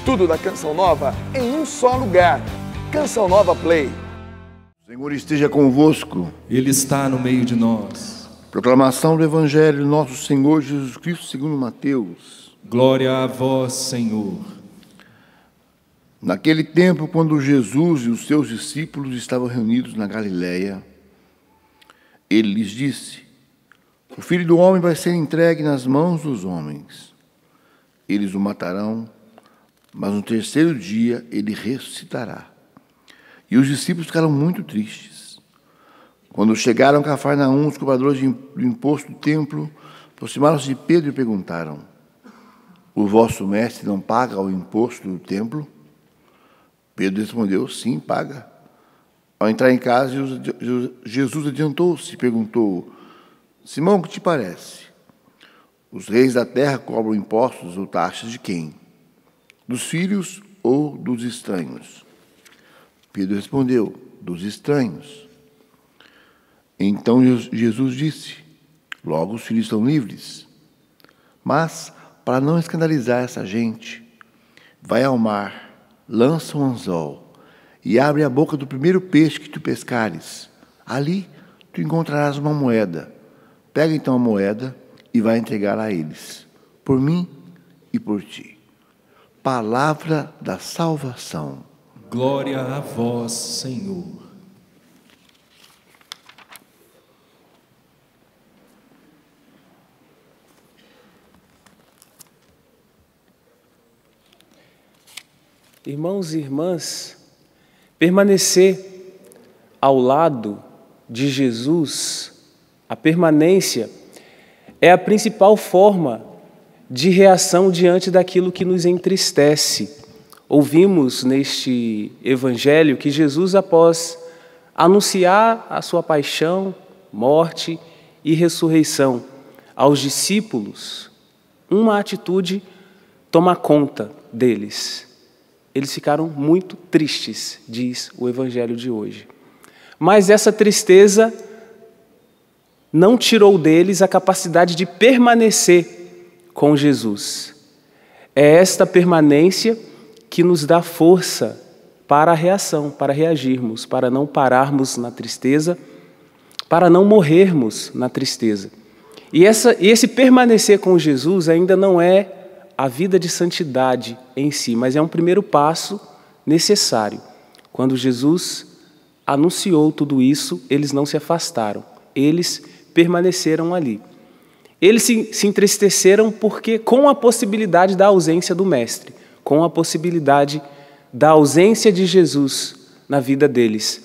Tudo da Canção Nova em um só lugar. Canção Nova Play. O Senhor esteja convosco. Ele está no meio de nós. Proclamação do Evangelho do nosso Senhor Jesus Cristo segundo Mateus. Glória a vós, Senhor. Naquele tempo, quando Jesus e os seus discípulos estavam reunidos na Galiléia, ele lhes disse: o Filho do Homem vai ser entregue nas mãos dos homens. Eles o matarão, mas no terceiro dia ele ressuscitará. E os discípulos ficaram muito tristes. Quando chegaram a Cafarnaum, os cobradores do imposto do templo aproximaram-se de Pedro e perguntaram: o vosso mestre não paga o imposto do templo? Pedro respondeu: sim, paga. Ao entrar em casa, Jesus adiantou-se e perguntou: Simão, o que te parece? Os reis da terra cobram impostos ou taxas de quem? Dos filhos ou dos estranhos? Pedro respondeu: dos estranhos. Então Jesus disse: logo os filhos estão livres. Mas, para não escandalizar essa gente, vai ao mar, lança um anzol e abre a boca do primeiro peixe que tu pescares. Ali tu encontrarás uma moeda. Pega então a moeda e vai entregá-la a eles, por mim e por ti. Palavra da salvação. Glória a vós, Senhor. Irmãos e irmãs, permanecer ao lado de Jesus, a permanência é a principal forma de reação diante daquilo que nos entristece. Ouvimos neste evangelho que Jesus, após anunciar a sua paixão, morte e ressurreição aos discípulos, uma atitude toma conta deles. Eles ficaram muito tristes, diz o evangelho de hoje. Mas essa tristeza não tirou deles a capacidade de permanecer com Jesus. É esta permanência que nos dá força para a reação, para reagirmos, para não pararmos na tristeza, para não morrermos na tristeza. E esse permanecer com Jesus ainda não é a vida de santidade em si, mas é um primeiro passo necessário. Quando Jesus anunciou tudo isso, eles não se afastaram, eles permaneceram ali. Eles se entristeceram porque com a possibilidade da ausência do Mestre, com a possibilidade da ausência de Jesus na vida deles.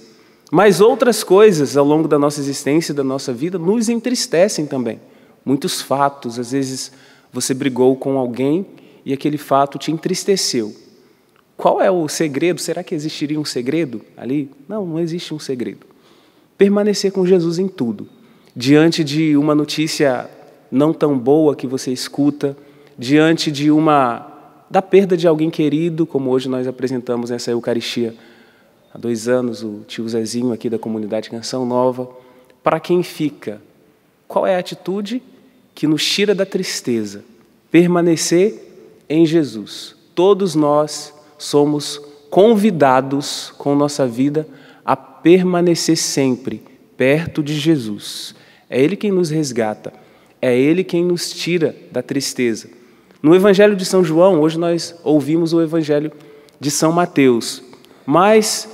Mas outras coisas ao longo da nossa existência, da nossa vida, nos entristecem também. Muitos fatos, às vezes você brigou com alguém e aquele fato te entristeceu. Qual é o segredo? Será que existiria um segredo ali? Não, não existe um segredo. Permanecer com Jesus em tudo. Diante de uma notícia não tão boa que você escuta, diante de da perda de alguém querido, como hoje nós apresentamos nessa Eucaristia há 2 anos, o tio Zezinho aqui da comunidade Canção Nova. Para quem fica? Qual é a atitude que nos tira da tristeza? Permanecer em Jesus. Todos nós somos convidados com nossa vida a permanecer sempre perto de Jesus. É Ele quem nos resgata, é Ele quem nos tira da tristeza. No Evangelho de São João, hoje nós ouvimos o Evangelho de São Mateus, mas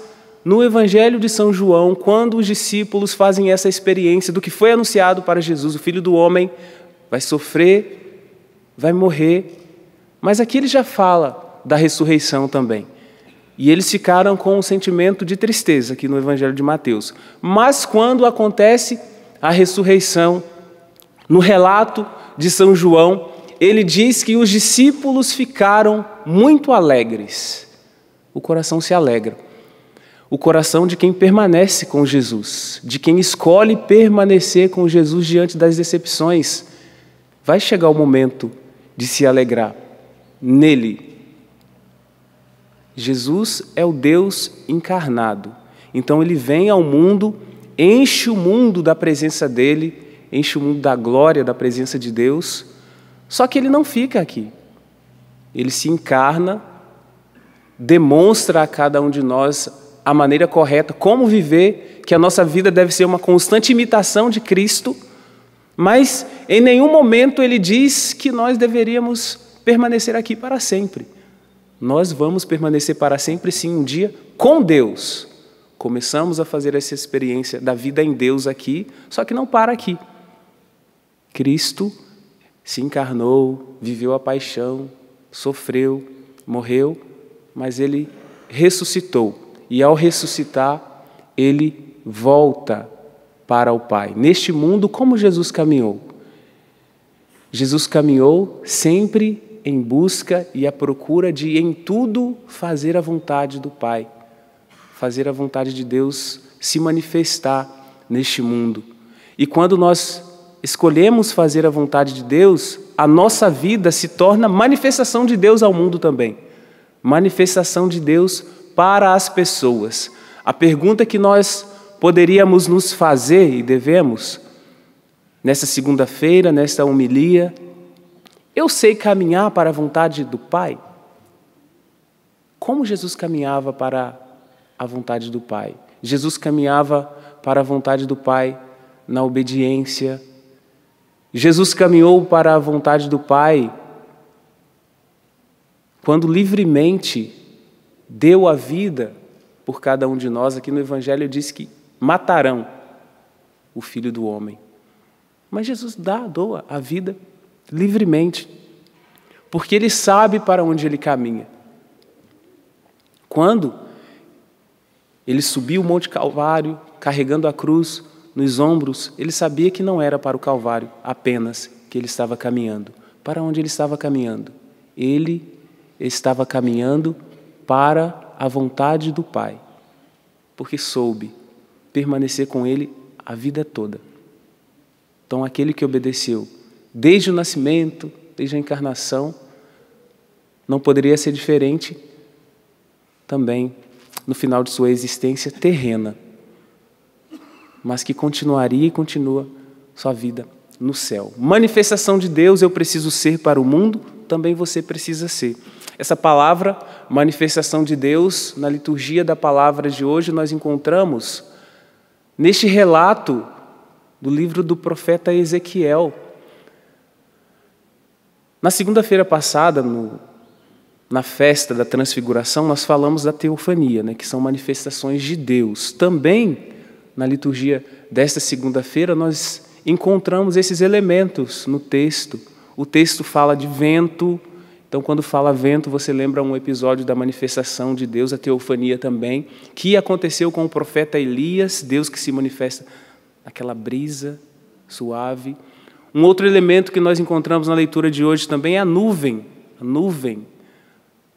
no Evangelho de São João, quando os discípulos fazem essa experiência do que foi anunciado para Jesus, o Filho do Homem vai sofrer, vai morrer, mas aqui ele já fala da ressurreição também. E eles ficaram com um sentimento de tristeza aqui no Evangelho de Mateus. Mas quando acontece a ressurreição, no relato de São João, ele diz que os discípulos ficaram muito alegres. O coração se alegra. O coração de quem permanece com Jesus, de quem escolhe permanecer com Jesus diante das decepções. Vai chegar o momento de se alegrar nele. Jesus é o Deus encarnado. Então ele vem ao mundo, enche o mundo da presença dele, enche o mundo da glória da presença de Deus. Só que ele não fica aqui. Ele se encarna demonstra a cada um de nós a maneira correta, como viver, que a nossa vida deve ser uma constante imitação de Cristo, mas em nenhum momento ele diz que nós deveríamos permanecer aqui para sempre. Nós vamos permanecer para sempre, sim, um dia com Deus. Começamos a fazer essa experiência da vida em Deus aqui, só que não para aqui. Cristo se encarnou, viveu a paixão, sofreu, morreu, mas ele ressuscitou. E ao ressuscitar, ele volta para o Pai. Neste mundo, como Jesus caminhou? Jesus caminhou sempre em busca e à procura de, em tudo, fazer a vontade do Pai. Fazer a vontade de Deus se manifestar neste mundo. E quando nós escolhemos fazer a vontade de Deus, a nossa vida se torna manifestação de Deus ao mundo também. Manifestação de Deus para as pessoas. A pergunta que nós poderíamos nos fazer e devemos, nessa segunda-feira, nesta homilia: eu sei caminhar para a vontade do Pai? Como Jesus caminhava para a vontade do Pai? Jesus caminhava para a vontade do Pai na obediência. Jesus caminhou para a vontade do Pai quando livremente deu a vida por cada um de nós. Aqui no Evangelho diz que matarão o Filho do Homem. Mas Jesus doa a vida livremente, porque Ele sabe para onde Ele caminha. Quando Ele subiu o Monte Calvário, carregando a cruz nos ombros, Ele sabia que não era para o Calvário apenas que Ele estava caminhando. Para onde Ele estava caminhando? Ele estava caminhando para a vontade do Pai, porque soube permanecer com Ele a vida toda. Então, aquele que obedeceu desde o nascimento, desde a encarnação, não poderia ser diferente também no final de sua existência terrena, mas que continuaria e continua sua vida no céu. Manifestação de Deus eu preciso ser para o mundo, também você precisa ser. Essa palavra, manifestação de Deus, na liturgia da palavra de hoje, nós encontramos neste relato do livro do profeta Ezequiel. Na segunda-feira passada, na festa da Transfiguração, nós falamos da teofania, que são manifestações de Deus. Também, na liturgia desta segunda-feira, nós encontramos esses elementos no texto. O texto fala de vento. Então, quando fala vento, você lembra um episódio da manifestação de Deus, a teofania também, que aconteceu com o profeta Elias, Deus que se manifesta naquela brisa suave. Um outro elemento que nós encontramos na leitura de hoje também é a nuvem.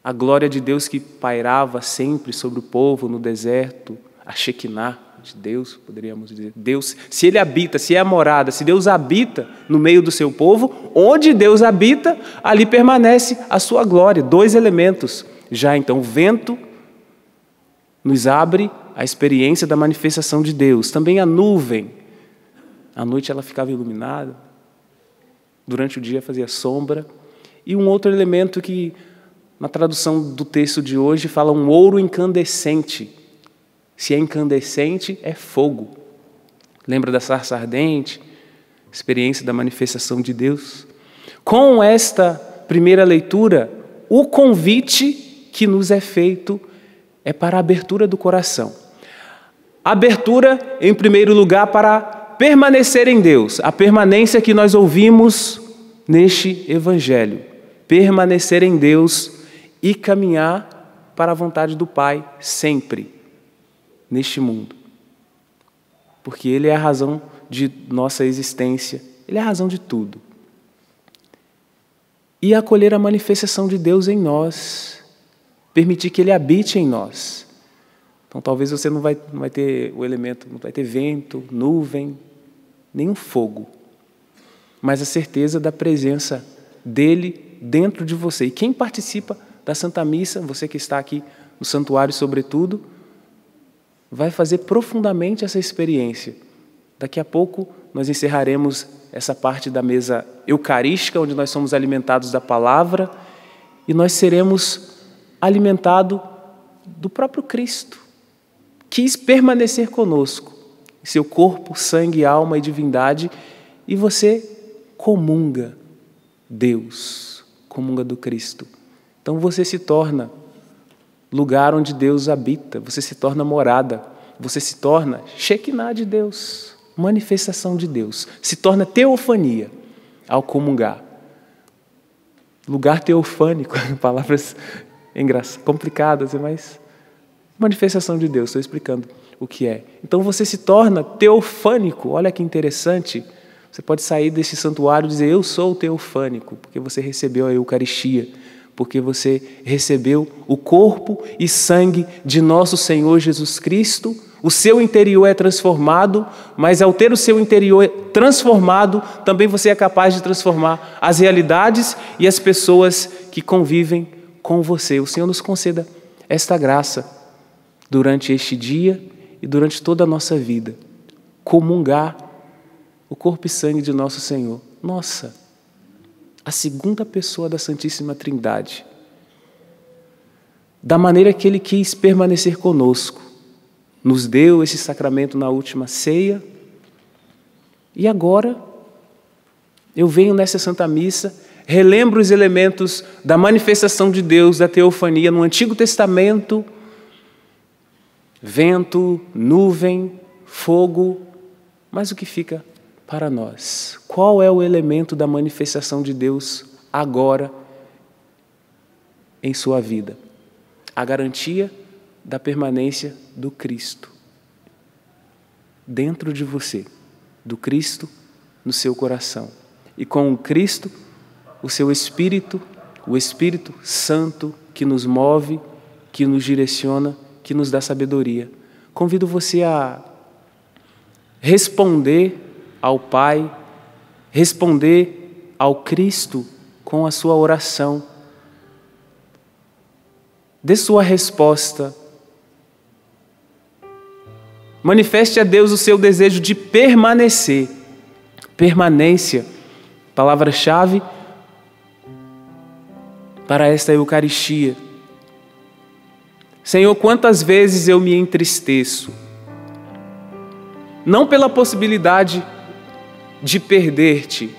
A glória de Deus que pairava sempre sobre o povo no deserto, a Shekinah de Deus, poderíamos dizer. Deus, se Ele habita, se é a morada, se Deus habita no meio do seu povo, onde Deus habita, ali permanece a sua glória. Dois elementos. Já então, o vento nos abre a experiência da manifestação de Deus. Também a nuvem. À noite ela ficava iluminada, durante o dia fazia sombra. E um outro elemento que, na tradução do texto de hoje, fala um ouro incandescente. Se é incandescente, é fogo. Lembra da sarça ardente? Experiência da manifestação de Deus. Com esta primeira leitura, o convite que nos é feito é para a abertura do coração. Abertura, em primeiro lugar, para permanecer em Deus. A permanência que nós ouvimos neste Evangelho. Permanecer em Deus e caminhar para a vontade do Pai sempre. Neste mundo, porque Ele é a razão de nossa existência, Ele é a razão de tudo. E acolher a manifestação de Deus em nós, permitir que Ele habite em nós. Então talvez você não vai ter o elemento, não vai ter vento, nuvem, nenhum fogo, mas a certeza da presença dEle dentro de você. E quem participa da Santa Missa, você que está aqui no santuário sobretudo, vai fazer profundamente essa experiência. Daqui a pouco nós encerraremos essa parte da mesa eucarística, onde nós somos alimentados da palavra, e nós seremos alimentados do próprio Cristo. Quis permanecer conosco, em seu corpo, sangue, alma e divindade, e você comunga Deus, comunga do Cristo. Então você se torna lugar onde Deus habita, você se torna morada, você se torna Shekinah de Deus, manifestação de Deus, se torna teofania ao comungar. Lugar teofânico, palavras complicadas, mas manifestação de Deus, estou explicando o que é. Então você se torna teofânico, olha que interessante. Você pode sair desse santuário e dizer, eu sou teofânico, porque você recebeu a Eucaristia, porque você recebeu o corpo e sangue de nosso Senhor Jesus Cristo. O seu interior é transformado, mas ao ter o seu interior transformado, também você é capaz de transformar as realidades e as pessoas que convivem com você. O Senhor nos conceda esta graça durante este dia e durante toda a nossa vida. Comungar o corpo e sangue de nosso Senhor. Nossa, a segunda pessoa da Santíssima Trindade. Da maneira que Ele quis permanecer conosco. Nos deu esse sacramento na última ceia. E agora, eu venho nessa Santa Missa, relembro os elementos da manifestação de Deus, da teofania no Antigo Testamento, vento, nuvem, fogo, mas o que fica para nós? Qual é o elemento da manifestação de Deus agora em sua vida? A garantia da permanência do Cristo dentro de você, do Cristo no seu coração. E com o Cristo, o seu Espírito, o Espírito Santo que nos move, que nos direciona, que nos dá sabedoria. Convido você a responder ao Pai, responder ao Cristo com a sua oração. Dê sua resposta. Manifeste a Deus o seu desejo de permanecer. Permanência, palavra-chave para esta Eucaristia. Senhor, quantas vezes eu me entristeço, não pela possibilidade de perder-te,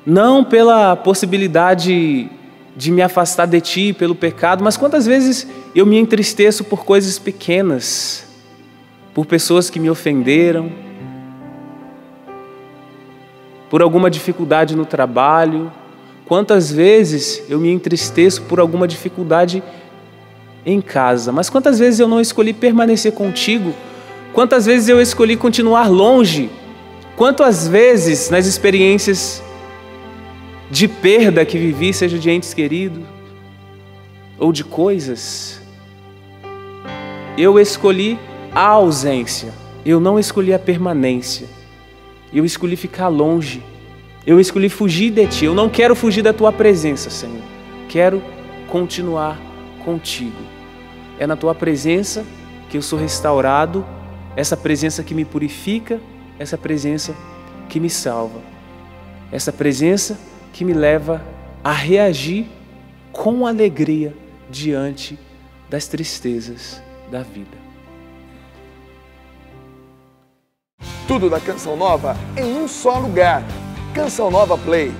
não pela possibilidade de me afastar de ti pelo pecado, mas quantas vezes eu me entristeço por coisas pequenas, por pessoas que me ofenderam, por alguma dificuldade no trabalho. Quantas vezes eu me entristeço por alguma dificuldade em casa, mas quantas vezes eu não escolhi permanecer contigo, quantas vezes eu escolhi continuar longe, quantas vezes nas experiências de perda que vivi, seja de entes queridos ou de coisas, eu escolhi a ausência, eu não escolhi a permanência, eu escolhi ficar longe, eu escolhi fugir de ti. Eu não quero fugir da tua presença, Senhor, quero continuar contigo. É na tua presença que eu sou restaurado, essa presença que me purifica, essa presença que me salva, essa presença que me leva a reagir com alegria diante das tristezas da vida. Tudo da Canção Nova em um só lugar. Canção Nova Play.